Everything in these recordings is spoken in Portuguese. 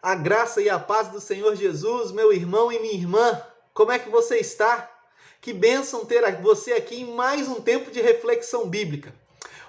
A graça e a paz do Senhor Jesus, meu irmão e minha irmã, como é que você está? Que bênção ter você aqui em mais um tempo de reflexão bíblica.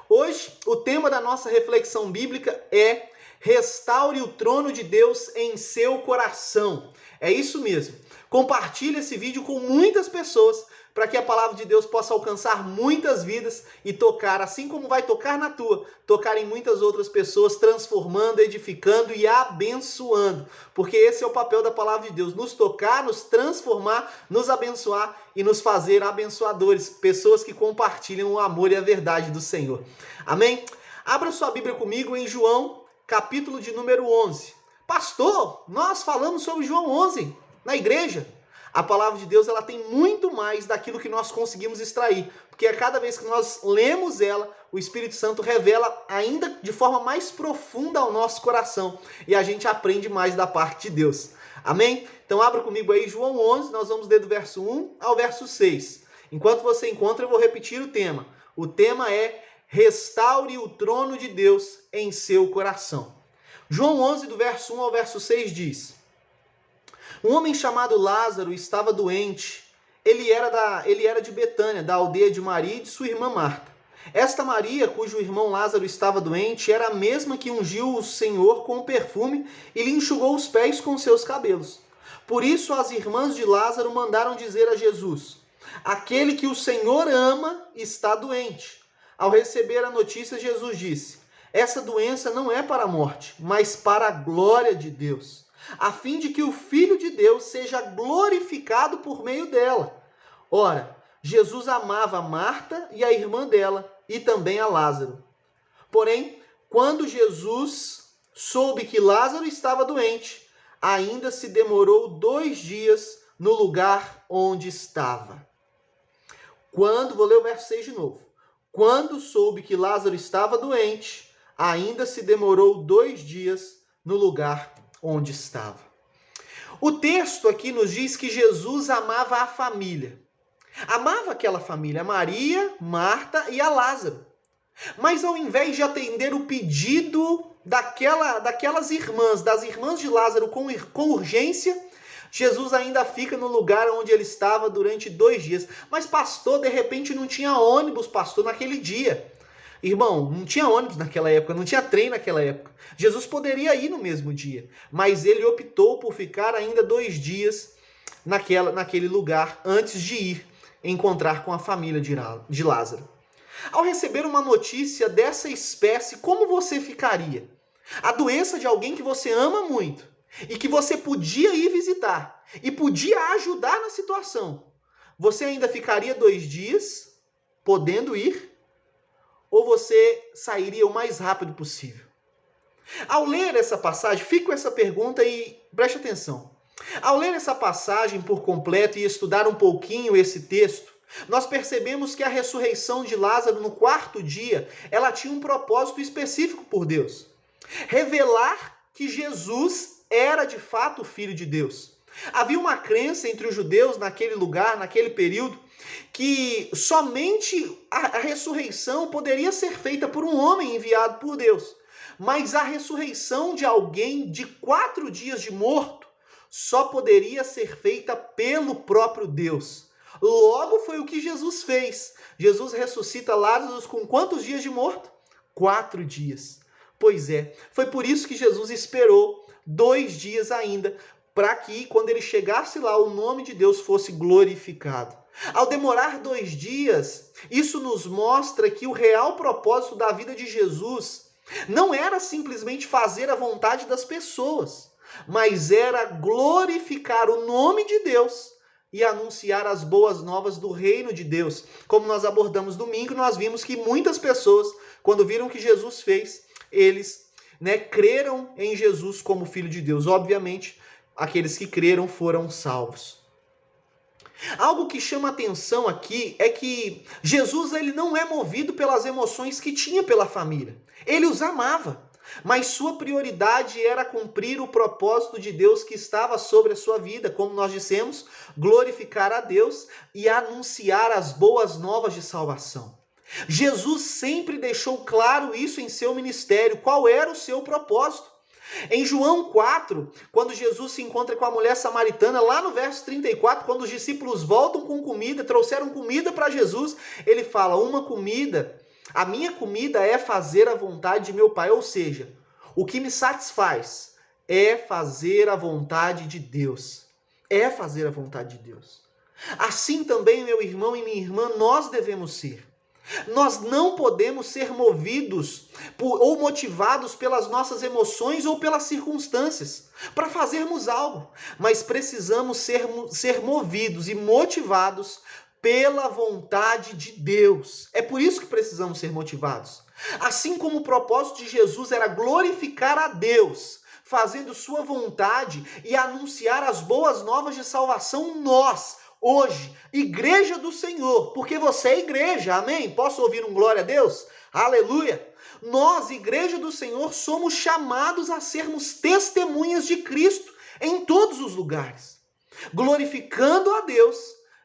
Hoje, o tema da nossa reflexão bíblica é Restaure o trono de Deus em seu coração. É isso mesmo. Compartilhe esse vídeo com muitas pessoas para que a palavra de Deus possa alcançar muitas vidas e tocar, assim como vai tocar na tua, tocar em muitas outras pessoas, transformando, edificando e abençoando. Porque esse é o papel da palavra de Deus, nos tocar, nos transformar, nos abençoar e nos fazer abençoadores, pessoas que compartilham o amor e a verdade do Senhor. Amém? Abra sua Bíblia comigo em João, capítulo de número 11. Pastor, nós falamos sobre João 11 na igreja. A palavra de Deus ela tem muito mais daquilo que nós conseguimos extrair, porque a cada vez que nós lemos ela, o Espírito Santo revela ainda de forma mais profunda ao nosso coração e a gente aprende mais da parte de Deus. Amém? Então abra comigo aí João 11, nós vamos ler do verso 1 ao verso 6. Enquanto você encontra, eu vou repetir o tema. O tema é Restaure o trono de Deus em seu coração. João 11, do verso 1 ao verso 6 diz: Um homem chamado Lázaro estava doente. Ele era de Betânia, da aldeia de Maria e de sua irmã Marta. Esta Maria, cujo irmão Lázaro estava doente, era a mesma que ungiu o Senhor com perfume e lhe enxugou os pés com seus cabelos. Por isso as irmãs de Lázaro mandaram dizer a Jesus: Aquele que o Senhor ama está doente. Ao receber a notícia, Jesus disse: Essa doença não é para a morte, mas para a glória de Deus, a fim de que o Filho de Deus seja glorificado por meio dela. Ora, Jesus amava Marta e a irmã dela, e também a Lázaro. Porém, quando Jesus soube que Lázaro estava doente, ainda se demorou 2 dias no lugar onde estava. Vou ler o verso 6 de novo. Quando soube que Lázaro estava doente, ainda se demorou 2 dias no lugar onde estava. O texto aqui nos diz que Jesus amava a família. Amava aquela família, Maria, Marta e a Lázaro. Mas ao invés de atender o pedido daquelas irmãs, das irmãs de Lázaro com urgência, Jesus ainda fica no lugar onde ele estava durante 2 dias. Mas pastor, de repente não tinha ônibus, pastor, naquele dia. Irmão, não tinha ônibus naquela época, não tinha trem naquela época. Jesus poderia ir no mesmo dia, mas ele optou por ficar ainda 2 dias naquele lugar antes de ir encontrar com a família de Lázaro. Ao receber uma notícia dessa espécie, como você ficaria? A doença de alguém que você ama muito e que você podia ir visitar e podia ajudar na situação. Você ainda ficaria 2 dias podendo ir? Ou você sairia o mais rápido possível? Ao ler essa passagem, fico com essa pergunta e preste atenção. Ao ler essa passagem por completo e estudar um pouquinho esse texto, nós percebemos que a ressurreição de Lázaro no 4º dia, ela tinha um propósito específico por Deus. Revelar que Jesus era de fato o Filho de Deus. Havia uma crença entre os judeus naquele lugar, naquele período, que somente a ressurreição poderia ser feita por um homem enviado por Deus. Mas a ressurreição de alguém de 4 dias de morto só poderia ser feita pelo próprio Deus. Logo foi o que Jesus fez. Jesus ressuscita Lázaro com quantos dias de morto? 4 dias. Pois é, foi por isso que Jesus esperou 2 dias ainda, para que quando ele chegasse lá, o nome de Deus fosse glorificado. Ao demorar 2 dias, isso nos mostra que o real propósito da vida de Jesus não era simplesmente fazer a vontade das pessoas, mas era glorificar o nome de Deus e anunciar as boas novas do reino de Deus. Como nós abordamos domingo, nós vimos que muitas pessoas, quando viram o que Jesus fez, eles creram em Jesus como Filho de Deus. Obviamente, aqueles que creram foram salvos. Algo que chama atenção aqui é que Jesus ele não é movido pelas emoções que tinha pela família. Ele os amava, mas sua prioridade era cumprir o propósito de Deus que estava sobre a sua vida, como nós dissemos, glorificar a Deus e anunciar as boas novas de salvação. Jesus sempre deixou claro isso em seu ministério, qual era o seu propósito. Em João 4, quando Jesus se encontra com a mulher samaritana, lá no verso 34, quando os discípulos voltam com comida, trouxeram comida para Jesus, ele fala, a minha comida é fazer a vontade de meu Pai, ou seja, o que me satisfaz é fazer a vontade de Deus. É fazer a vontade de Deus. Assim também, meu irmão e minha irmã, nós devemos ser. Nós não podemos ser movidos ou motivados pelas nossas emoções ou pelas circunstâncias para fazermos algo, mas precisamos ser movidos e motivados pela vontade de Deus. É por isso que precisamos ser motivados. Assim como o propósito de Jesus era glorificar a Deus, fazendo sua vontade e anunciar as boas novas de salvação, nós, hoje, igreja do Senhor, porque você é igreja, amém? Posso ouvir um glória a Deus? Aleluia! Nós, igreja do Senhor, somos chamados a sermos testemunhas de Cristo em todos os lugares, glorificando a Deus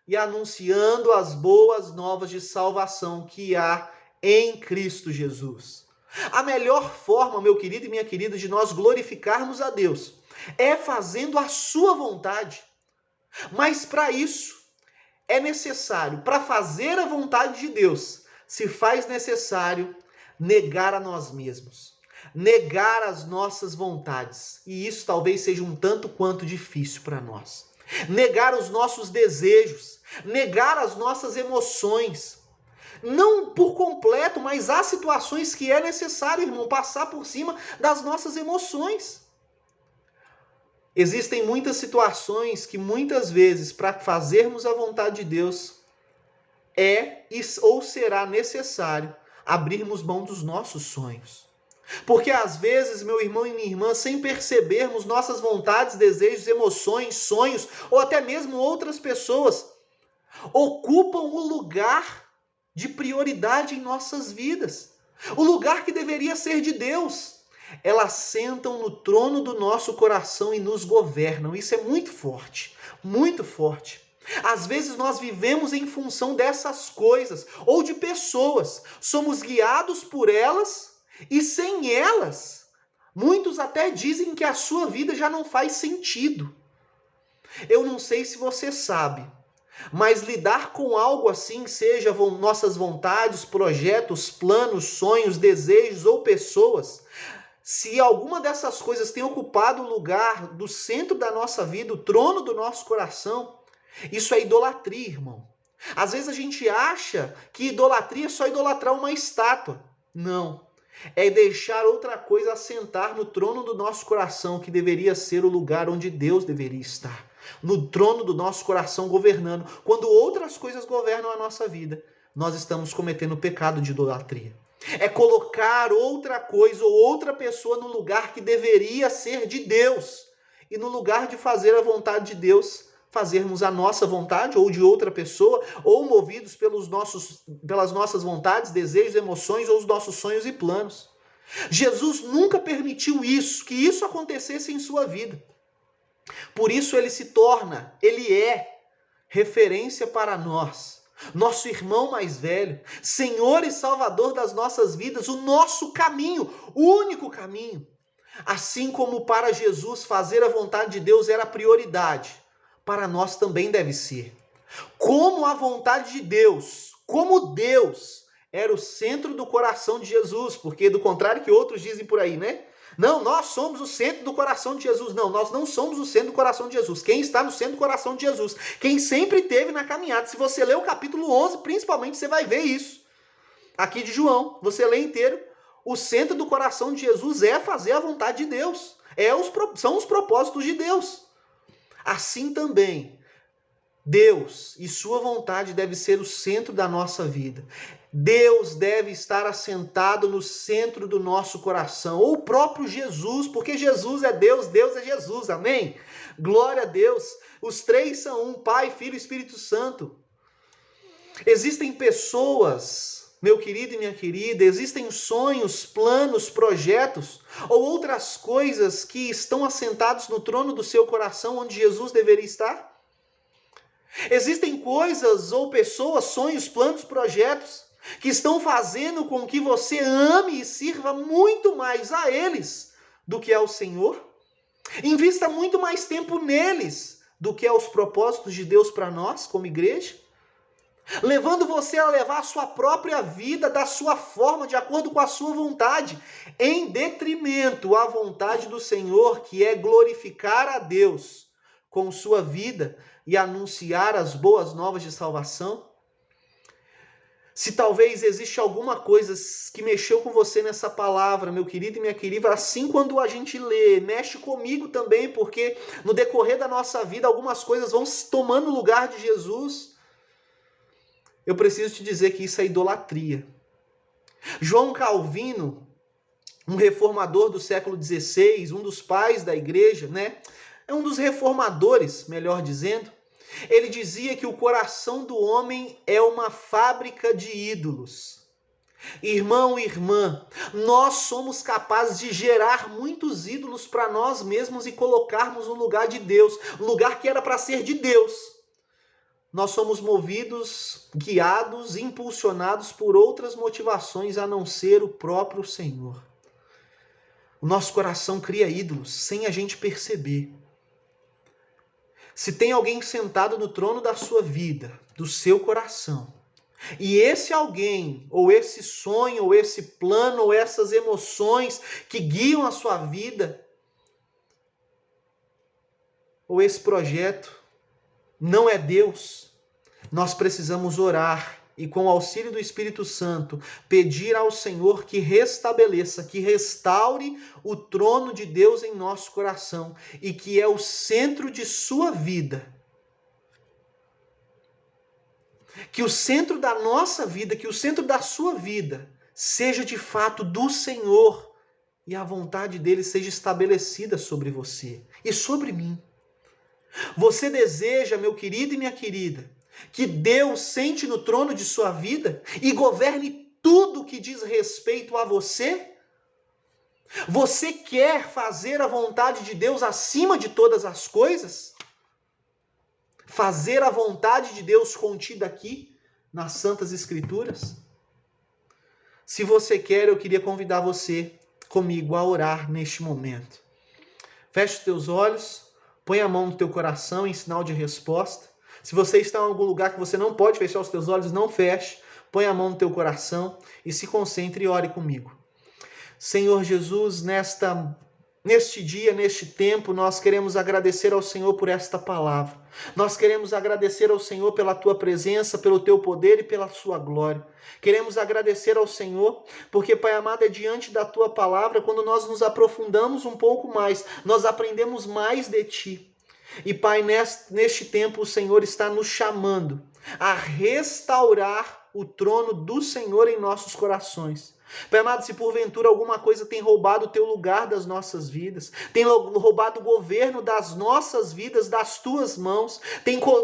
e anunciando as boas novas de salvação que há em Cristo Jesus. A melhor forma, meu querido e minha querida, de nós glorificarmos a Deus é fazendo a sua vontade. Mas para isso é necessário, para fazer a vontade de Deus, se faz necessário negar a nós mesmos, negar as nossas vontades. E isso talvez seja um tanto quanto difícil para nós. Negar os nossos desejos, negar as nossas emoções. Não por completo, mas há situações que é necessário, irmão, passar por cima das nossas emoções. Existem muitas situações que muitas vezes, para fazermos a vontade de Deus, é ou será necessário abrirmos mão dos nossos sonhos. Porque às vezes, meu irmão e minha irmã, sem percebermos nossas vontades, desejos, emoções, sonhos, ou até mesmo outras pessoas, ocupam o lugar de prioridade em nossas vidas. O lugar que deveria ser de Deus. Elas sentam no trono do nosso coração e nos governam. Isso é muito forte, muito forte. Às vezes nós vivemos em função dessas coisas ou de pessoas. Somos guiados por elas e sem elas, muitos até dizem que a sua vida já não faz sentido. Eu não sei se você sabe, mas lidar com algo assim, seja nossas vontades, projetos, planos, sonhos, desejos ou pessoas, se alguma dessas coisas tem ocupado o lugar do centro da nossa vida, o trono do nosso coração, isso é idolatria, irmão. Às vezes a gente acha que idolatria é só idolatrar uma estátua. Não. É deixar outra coisa assentar no trono do nosso coração, que deveria ser o lugar onde Deus deveria estar. No trono do nosso coração governando. Quando outras coisas governam a nossa vida, nós estamos cometendo o pecado de idolatria. É colocar outra coisa ou outra pessoa no lugar que deveria ser de Deus. E no lugar de fazer a vontade de Deus, fazermos a nossa vontade ou de outra pessoa, ou movidos pelas nossas vontades, desejos, emoções ou os nossos sonhos e planos. Jesus nunca permitiu que isso acontecesse em sua vida. Por isso ele é referência para nós. Nosso irmão mais velho, Senhor e Salvador das nossas vidas, o nosso caminho, o único caminho. Assim como para Jesus fazer a vontade de Deus era a prioridade, para nós também deve ser. Como a vontade de Deus, como Deus era o centro do coração de Jesus, porque do contrário que outros dizem por aí, né? Não, nós somos o centro do coração de Jesus. Não, nós não somos o centro do coração de Jesus. Quem está no centro do coração de Jesus? Quem sempre esteve na caminhada. Se você ler o capítulo 11, principalmente, você vai ver isso. Aqui de João, você lê inteiro. O centro do coração de Jesus é fazer a vontade de Deus. São os propósitos de Deus. Assim também, Deus e sua vontade deve ser o centro da nossa vida. Deus deve estar assentado no centro do nosso coração. Ou o próprio Jesus, porque Jesus é Deus, Deus é Jesus, amém? Glória a Deus. Os três são um, Pai, Filho e Espírito Santo. Existem pessoas, meu querido e minha querida, existem sonhos, planos, projetos ou outras coisas que estão assentados no trono do seu coração, onde Jesus deveria estar? Existem coisas ou pessoas, sonhos, planos, projetos que estão fazendo com que você ame e sirva muito mais a eles do que ao Senhor. Invista muito mais tempo neles do que aos propósitos de Deus para nós, como igreja. Levando você a levar a sua própria vida da sua forma, de acordo com a sua vontade, em detrimento à vontade do Senhor, que é glorificar a Deus com sua vida e anunciar as boas novas de salvação. Se talvez existe alguma coisa que mexeu com você nessa palavra, meu querido e minha querida, assim quando a gente lê, mexe comigo também, porque no decorrer da nossa vida algumas coisas vão se tomando o lugar de Jesus. Eu preciso te dizer que isso é idolatria. João Calvino, um reformador do século XVI, um dos pais da igreja, é um dos reformadores, melhor dizendo. Ele dizia que o coração do homem é uma fábrica de ídolos. Irmão e irmã, nós somos capazes de gerar muitos ídolos para nós mesmos e colocarmos no lugar de Deus, um lugar que era para ser de Deus. Nós somos movidos, guiados, impulsionados por outras motivações a não ser o próprio Senhor. O nosso coração cria ídolos sem a gente perceber. Se tem alguém sentado no trono da sua vida, do seu coração, e esse alguém, ou esse sonho, ou esse plano, ou essas emoções que guiam a sua vida, ou esse projeto, não é Deus, nós precisamos orar e, com o auxílio do Espírito Santo, pedir ao Senhor que restabeleça, que restaure o trono de Deus em nosso coração e que é o centro de sua vida. Que o centro da nossa vida, que o centro da sua vida seja de fato do Senhor e a vontade dele seja estabelecida sobre você e sobre mim. Você deseja, meu querido e minha querida, que Deus sente no trono de sua vida e governe tudo que diz respeito a você? Você quer fazer a vontade de Deus acima de todas as coisas? Fazer a vontade de Deus contida aqui nas Santas Escrituras? Se você quer, eu queria convidar você comigo a orar neste momento. Feche os teus olhos, põe a mão no teu coração em sinal de resposta. Se você está em algum lugar que você não pode fechar os teus olhos, não feche. Põe a mão no teu coração e se concentre e ore comigo. Senhor Jesus, neste dia, neste tempo, nós queremos agradecer ao Senhor por esta palavra. Nós queremos agradecer ao Senhor pela tua presença, pelo teu poder e pela sua glória. Queremos agradecer ao Senhor, porque, Pai amado, é diante da tua palavra, quando nós nos aprofundamos um pouco mais, nós aprendemos mais de ti. E, Pai, neste tempo o Senhor está nos chamando a restaurar o trono do Senhor em nossos corações. Pai amado, se porventura alguma coisa tem roubado o teu lugar das nossas vidas, tem roubado o governo das nossas vidas, das tuas mãos,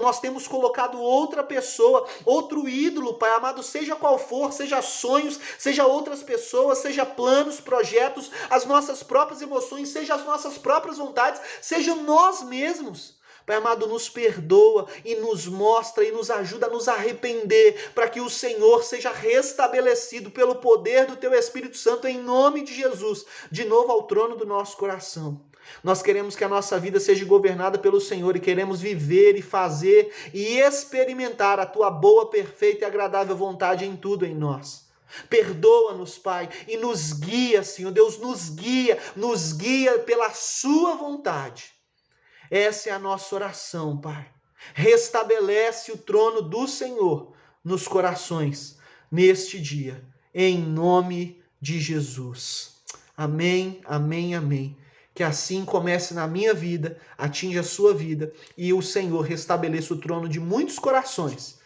nós temos colocado outra pessoa, outro ídolo, Pai amado, seja qual for, seja sonhos, seja outras pessoas, seja planos, projetos, as nossas próprias emoções, seja as nossas próprias vontades, seja nós mesmos. Pai amado, nos perdoa e nos mostra e nos ajuda a nos arrepender para que o Senhor seja restabelecido pelo poder do Teu Espírito Santo em nome de Jesus, de novo ao trono do nosso coração. Nós queremos que a nossa vida seja governada pelo Senhor e queremos viver e fazer e experimentar a Tua boa, perfeita e agradável vontade em tudo em nós. Perdoa-nos, Pai, e nos guia, Senhor Deus, nos guia pela Sua vontade. Essa é a nossa oração, Pai. Restabelece o trono do Senhor nos corações neste dia, em nome de Jesus. Amém, amém, amém. Que assim comece na minha vida, atinja a sua vida e o Senhor restabeleça o trono de muitos corações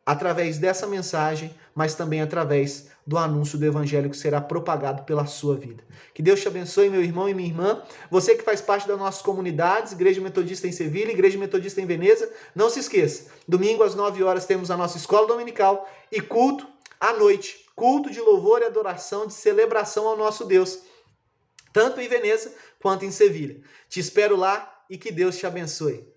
através dessa mensagem, mas também através do anúncio do evangelho que será propagado pela sua vida. Que Deus te abençoe, meu irmão e minha irmã. Você que faz parte das nossas comunidades, Igreja Metodista em Sevilha, Igreja Metodista em Veneza, não se esqueça, domingo às 9 horas temos a nossa escola dominical e culto à noite, culto de louvor e adoração, de celebração ao nosso Deus, tanto em Veneza quanto em Sevilha. Te espero lá e que Deus te abençoe.